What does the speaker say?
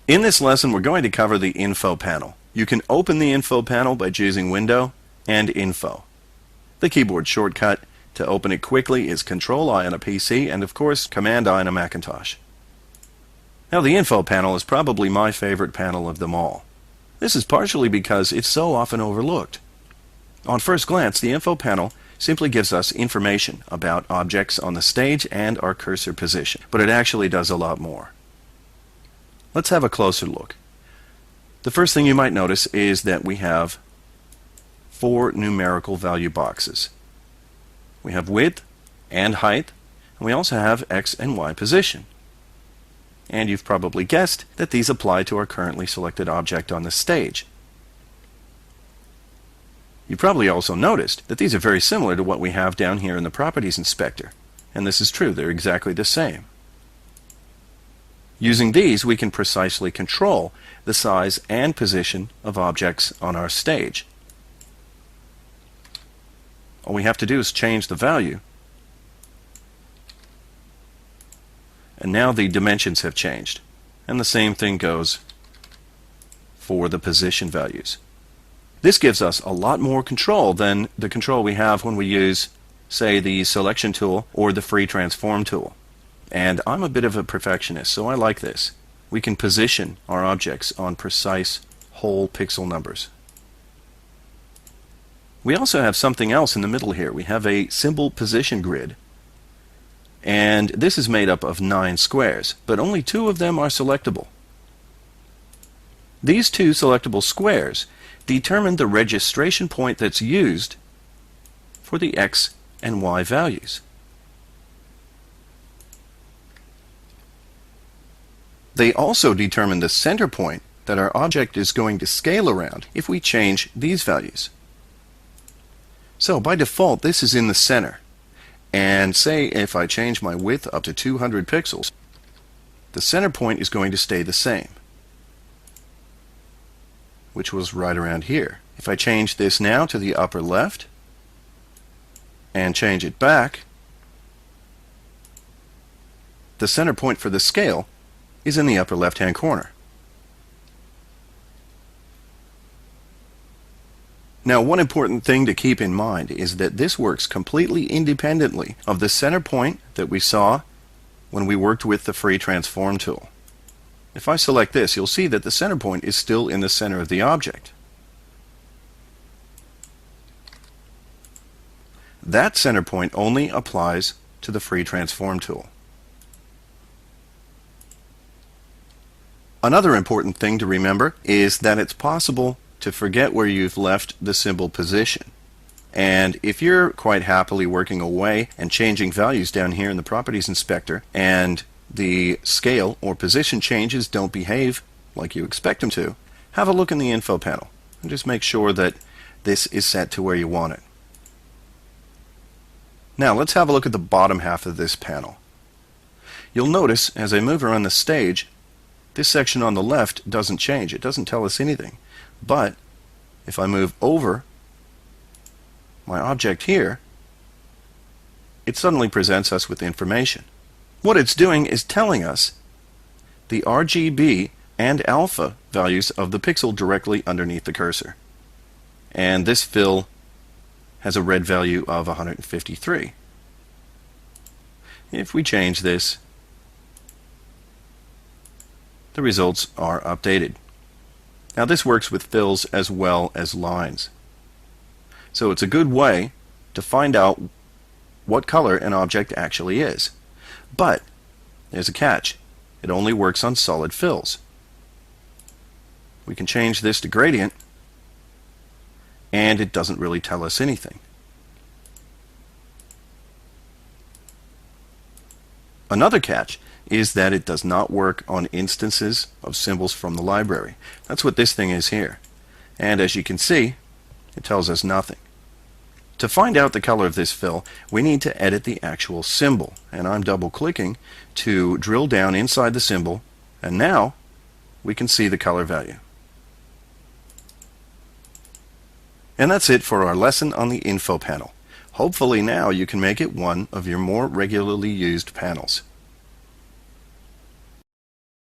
In this lesson, we're going to cover the Info panel. You can open the Info panel by choosing Window and Info. The keyboard shortcut to open it quickly is Control-I on a PC and, of course, Command-I on a Macintosh. Now, the Info panel is probably my favorite panel of them all. This is partially because it's so often overlooked. On first glance, the Info panel simply gives us information about objects on the stage and our cursor position, but it actually does a lot more. Let's have a closer look. The first thing you might notice is that we have 4 numerical value boxes. We have width and height, and we also have X and Y position. And you've probably guessed that these apply to our currently selected object on the stage. You probably also noticed that these are very similar to what we have down here in the Properties Inspector. And this is true, they're exactly the same. Using these, we can precisely control the size and position of objects on our stage. All we have to do is change the value, and now the dimensions have changed. And the same thing goes for the position values. This gives us a lot more control than the control we have when we use, say, the Selection tool or the Free Transform tool. And I'm a bit of a perfectionist, so I like this. We can position our objects on precise whole pixel numbers. We also have something else in the middle here. We have a symbol position grid. And this is made up of 9 squares, but only 2 of them are selectable. These 2 selectable squares determine the registration point that's used for the X and Y values. They also determine the center point that our object is going to scale around if we change these values. So by default, this is in the center. And say if I change my width up to 200 pixels, the center point is going to stay the same, which was right around here. If I change this now to the upper left and change it back, the center point for the scale is in the upper left-hand corner. Now, one important thing to keep in mind is that this works completely independently of the center point that we saw when we worked with the Free Transform tool. If I select this, you'll see that the center point is still in the center of the object. That center point only applies to the Free Transform tool. Another important thing to remember is that it's possible to forget where you've left the symbol position. And if you're quite happily working away and changing values down here in the Properties Inspector, and the scale or position changes don't behave like you expect them to, have a look in the Info panel and just make sure that this is set to where you want it. Now let's have a look at the bottom half of this panel. You'll notice as I move around the stage, this section on the left doesn't change. It doesn't tell us anything. But if I move over my object here, it suddenly presents us with information. What it's doing is telling us the RGB and alpha values of the pixel directly underneath the cursor. And this fill has a red value of 153. If we change this, the results are updated. Now this works with fills as well as lines. So it's a good way to find out what color an object actually is. But there's a catch. It only works on solid fills. We can change this to gradient, and it doesn't really tell us anything. Another catch is that it does not work on instances of symbols from the library. That's what this thing is here. And as you can see, it tells us nothing. To find out the color of this fill, we need to edit the actual symbol. And I'm double-clicking to drill down inside the symbol, and now we can see the color value. And that's it for our lesson on the Info panel. Hopefully now you can make it one of your more regularly used panels.